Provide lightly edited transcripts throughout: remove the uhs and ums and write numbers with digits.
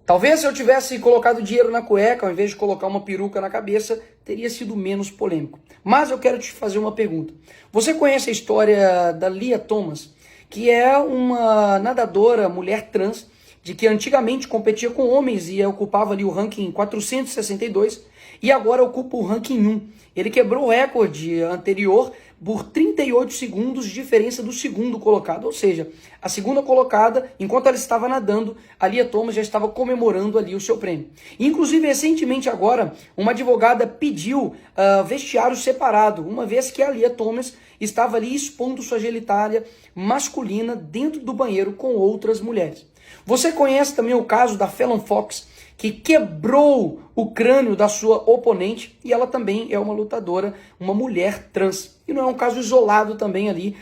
Talvez se eu tivesse colocado dinheiro na cueca, ao invés de colocar uma peruca na cabeça, teria sido menos polêmico. Mas eu quero te fazer uma pergunta. Você conhece a história da Lia Thomas, que é uma nadadora, mulher trans, de que antigamente competia com homens e ocupava ali o ranking 462 e agora ocupa o ranking 1. Ele quebrou o recorde anterior por 38 segundos de diferença do segundo colocado, ou seja, a segunda colocada, enquanto ela estava nadando, a Lia Thomas já estava comemorando ali o seu prêmio. Inclusive, recentemente agora, uma advogada pediu vestiário separado, uma vez que a Lia Thomas estava ali expondo sua genitália masculina dentro do banheiro com outras mulheres. Você conhece também o caso da Fallon Fox, que quebrou o crânio da sua oponente, e ela também é uma lutadora, uma mulher trans. E não é um caso isolado também ali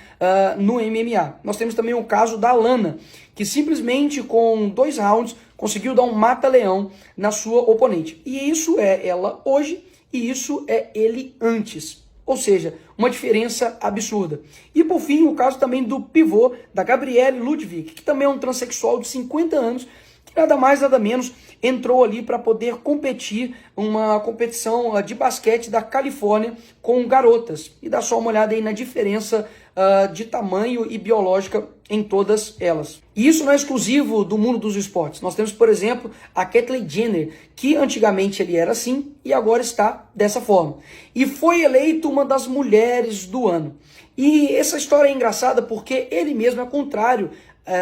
no MMA. Nós temos também o caso da Lana, que simplesmente com 2 rounds conseguiu dar um mata-leão na sua oponente. E isso é ela hoje e isso é ele antes. Ou seja, uma diferença absurda. E por fim, o caso também do pivô da Gabrielle Ludwig, que também é um transexual de 50 anos, que nada mais, nada menos, entrou ali para poder competir uma competição de basquete da Califórnia com garotas. E dá só uma olhada aí na diferença de tamanho e biológica em todas elas. E isso não é exclusivo do mundo dos esportes. Nós temos, por exemplo, a Caitlyn Jenner, que antigamente ele era assim e agora está dessa forma. E foi eleito uma das mulheres do ano. E essa história é engraçada porque ele mesmo é contrário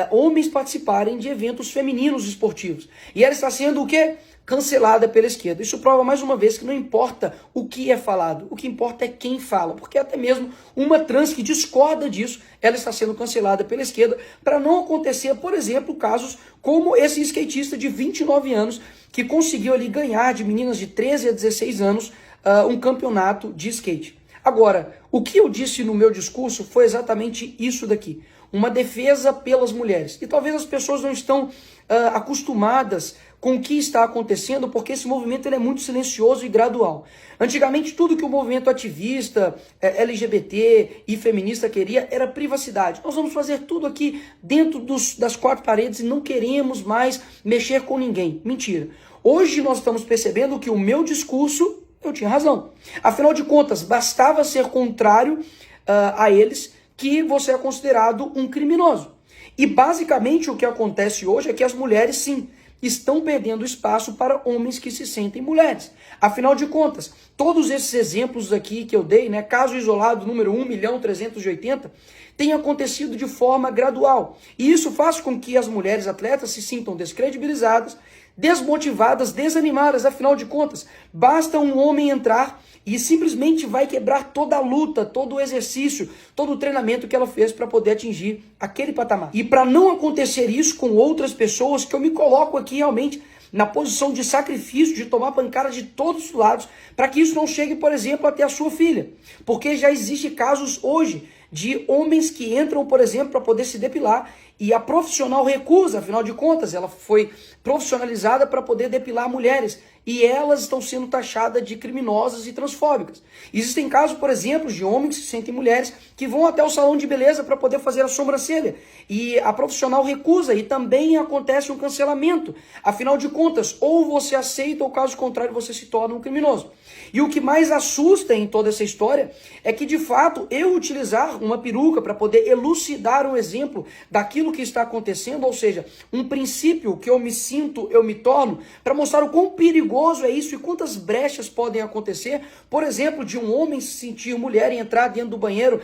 homens participarem de eventos femininos esportivos. E ela está sendo o quê? Cancelada pela esquerda. Isso prova mais uma vez que não importa o que é falado, o que importa é quem fala, porque até mesmo uma trans que discorda disso, ela está sendo cancelada pela esquerda para não acontecer, por exemplo, casos como esse skatista de 29 anos que conseguiu ali ganhar de meninas de 13 a 16 anos um campeonato de skate. Agora, o que eu disse no meu discurso foi exatamente isso daqui. Uma defesa pelas mulheres. E talvez as pessoas não estão acostumadas com o que está acontecendo, porque esse movimento ele é muito silencioso e gradual. Antigamente, tudo que o movimento ativista, LGBT e feminista queria era privacidade. Nós vamos fazer tudo aqui dentro das 4 paredes e não queremos mais mexer com ninguém. Mentira. Hoje nós estamos percebendo que o meu discurso, eu tinha razão. Afinal de contas, bastava ser contrário a eles que você é considerado um criminoso. E basicamente o que acontece hoje é que as mulheres, sim, estão perdendo espaço para homens que se sentem mulheres. Afinal de contas, todos esses exemplos aqui que eu dei, né, caso isolado número 1.380.000, tem acontecido de forma gradual. E isso faz com que as mulheres atletas se sintam descredibilizadas, desmotivadas, desanimadas. Afinal de contas, basta um homem entrar e simplesmente vai quebrar toda a luta, todo o exercício, todo o treinamento que ela fez para poder atingir aquele patamar. E para não acontecer isso com outras pessoas, que eu me coloco aqui realmente na posição de sacrifício, de tomar pancada de todos os lados, para que isso não chegue, por exemplo, até a sua filha. Porque já existe casos hoje de homens que entram, por exemplo, para poder se depilar e a profissional recusa, afinal de contas, ela foi profissionalizada para poder depilar mulheres e elas estão sendo taxadas de criminosas e transfóbicas. Existem casos, por exemplo, de homens que se sentem mulheres que vão até o salão de beleza para poder fazer a sobrancelha e a profissional recusa e também acontece um cancelamento. Afinal de contas, ou você aceita ou caso contrário você se torna um criminoso. E o que mais assusta em toda essa história é que, de fato, eu utilizar uma peruca para poder elucidar um exemplo daquilo que está acontecendo, ou seja, um princípio que eu me sinto, eu me torno, para mostrar o quão perigoso é isso e quantas brechas podem acontecer. Por exemplo, de um homem se sentir mulher e entrar dentro do banheiro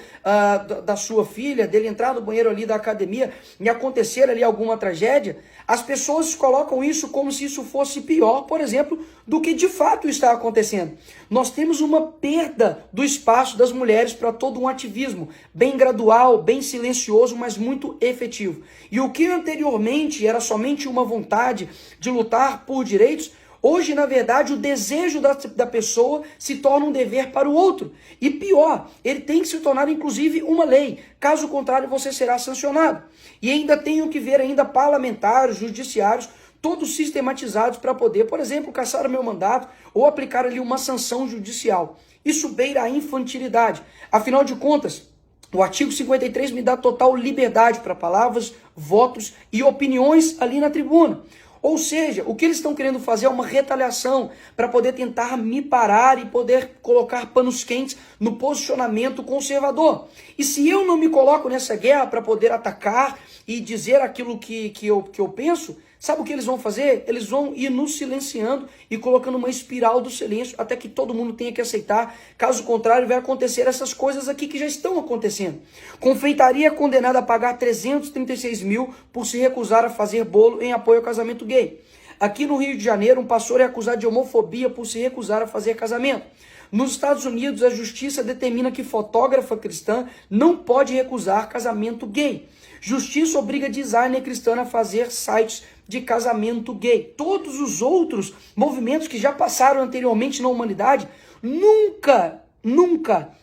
da sua filha, dele entrar no banheiro ali da academia e acontecer ali alguma tragédia. As pessoas colocam isso como se isso fosse pior, por exemplo, do que de fato está acontecendo. Nós temos uma perda do espaço das mulheres para todo um ativismo, bem gradual, bem silencioso, mas muito efetivo. E o que anteriormente era somente uma vontade de lutar por direitos, hoje, na verdade, o desejo da pessoa se torna um dever para o outro. E pior, ele tem que se tornar, inclusive, uma lei. Caso contrário, você será sancionado. E ainda tenho que ver ainda parlamentares, judiciários, todos sistematizados para poder, por exemplo, cassar o meu mandato ou aplicar ali uma sanção judicial. Isso beira a infantilidade. Afinal de contas, o artigo 53 me dá total liberdade para palavras, votos e opiniões ali na tribuna. Ou seja, o que eles estão querendo fazer é uma retaliação para poder tentar me parar e poder colocar panos quentes no posicionamento conservador. E se eu não me coloco nessa guerra para poder atacar e dizer aquilo que eu penso, sabe o que eles vão fazer? Eles vão ir nos silenciando e colocando uma espiral do silêncio até que todo mundo tenha que aceitar. Caso contrário, vai acontecer essas coisas aqui que já estão acontecendo. Confeitaria é condenada a pagar 336 mil por se recusar a fazer bolo em apoio ao casamento gay. Aqui no Rio de Janeiro, um pastor é acusado de homofobia por se recusar a fazer casamento. Nos Estados Unidos, a justiça determina que fotógrafa cristã não pode recusar casamento gay. Justiça obriga designer cristã a fazer sites de casamento gay. Todos os outros movimentos que já passaram anteriormente na humanidade, nunca,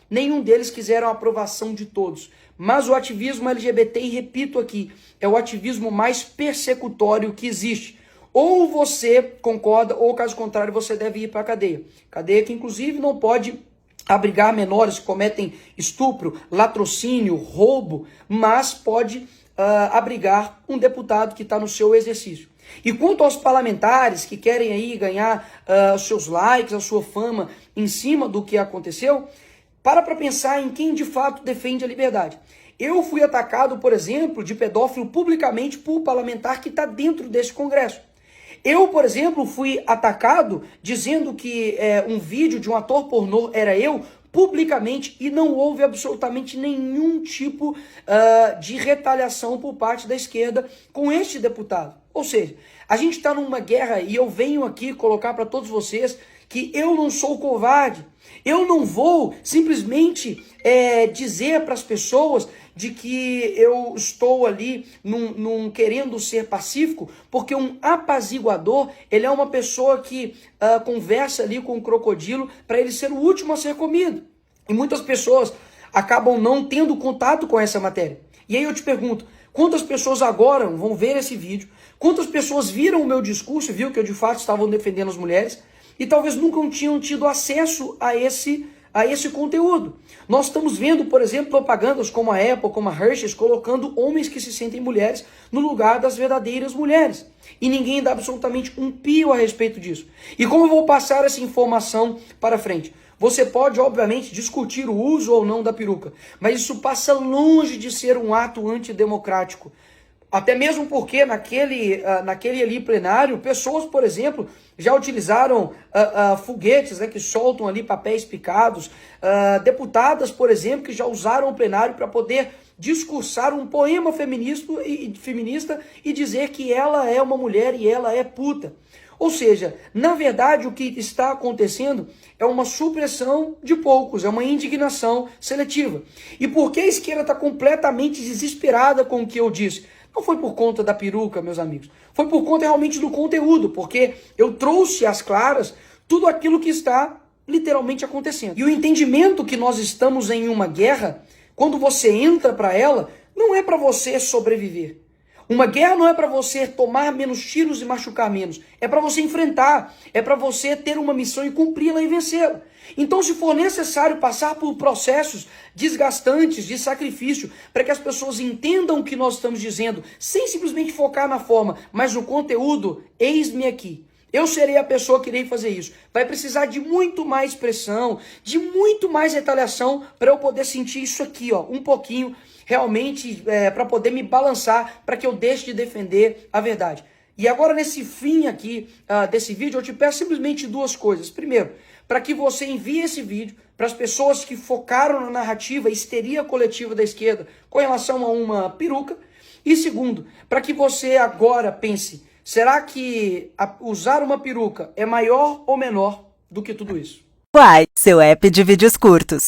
nenhum deles quiseram a aprovação de todos. Mas o ativismo LGBT, e repito aqui, é o ativismo mais persecutório que existe. Ou você concorda, ou caso contrário, você deve ir para a cadeia. Cadeia que, inclusive, não pode abrigar menores que cometem estupro, latrocínio, roubo, mas pode abrigar um deputado que está no seu exercício. E quanto aos parlamentares que querem aí ganhar os seus likes, a sua fama em cima do que aconteceu, para pensar em quem de fato defende a liberdade. Eu fui atacado, por exemplo, de pedófilo publicamente por parlamentar que está dentro desse Congresso. Eu, por exemplo, fui atacado dizendo que um vídeo de um ator pornô era eu, publicamente, e não houve absolutamente nenhum tipo de retaliação por parte da esquerda com este deputado. Ou seja, a gente está numa guerra e eu venho aqui colocar para todos vocês que eu não sou covarde. Eu não vou simplesmente dizer para as pessoas de que eu estou ali querendo ser pacífico, porque um apaziguador, ele é uma pessoa que conversa ali com o crocodilo para ele ser o último a ser comido. E muitas pessoas acabam não tendo contato com essa matéria. E aí eu te pergunto, quantas pessoas agora vão ver esse vídeo? Quantas pessoas viram o meu discurso, viu que eu de fato estava defendendo as mulheres? E talvez nunca tinham tido acesso a esse conteúdo. Nós estamos vendo, por exemplo, propagandas como a Apple, como a Hershey's, colocando homens que se sentem mulheres no lugar das verdadeiras mulheres. E ninguém dá absolutamente um pio a respeito disso. E como eu vou passar essa informação para frente? Você pode, obviamente, discutir o uso ou não da peruca, mas isso passa longe de ser um ato antidemocrático. Até mesmo porque naquele ali plenário, pessoas, por exemplo, já utilizaram foguetes, né, que soltam ali papéis picados, deputadas, por exemplo, que já usaram o plenário para poder discursar um poema feminista e dizer que ela é uma mulher e ela é puta. Ou seja, na verdade o que está acontecendo é uma supressão de poucos, é uma indignação seletiva. E por que a esquerda está completamente desesperada com o que eu disse? Não foi por conta da peruca, meus amigos. Foi por conta realmente do conteúdo, porque eu trouxe às claras tudo aquilo que está literalmente acontecendo. E o entendimento que nós estamos em uma guerra, quando você entra para ela, não é para você sobreviver. Uma guerra não é para você tomar menos tiros e machucar menos. É para você enfrentar. É para você ter uma missão e cumpri-la e vencê-la. Então, se for necessário passar por processos desgastantes de sacrifício para que as pessoas entendam o que nós estamos dizendo, sem simplesmente focar na forma, mas no conteúdo, eis-me aqui. Eu serei a pessoa que irei fazer isso. Vai precisar de muito mais pressão, de muito mais retaliação para eu poder sentir isso aqui, ó, um pouquinho, realmente, para poder me balançar, para que eu deixe de defender a verdade. E agora, nesse fim aqui desse vídeo, eu te peço simplesmente duas coisas. Primeiro, para que você envie esse vídeo para as pessoas que focaram na narrativa histeria coletiva da esquerda com relação a uma peruca. E segundo, para que você agora pense, será que usar uma peruca é maior ou menor do que tudo isso? Uai, seu app de vídeos curtos.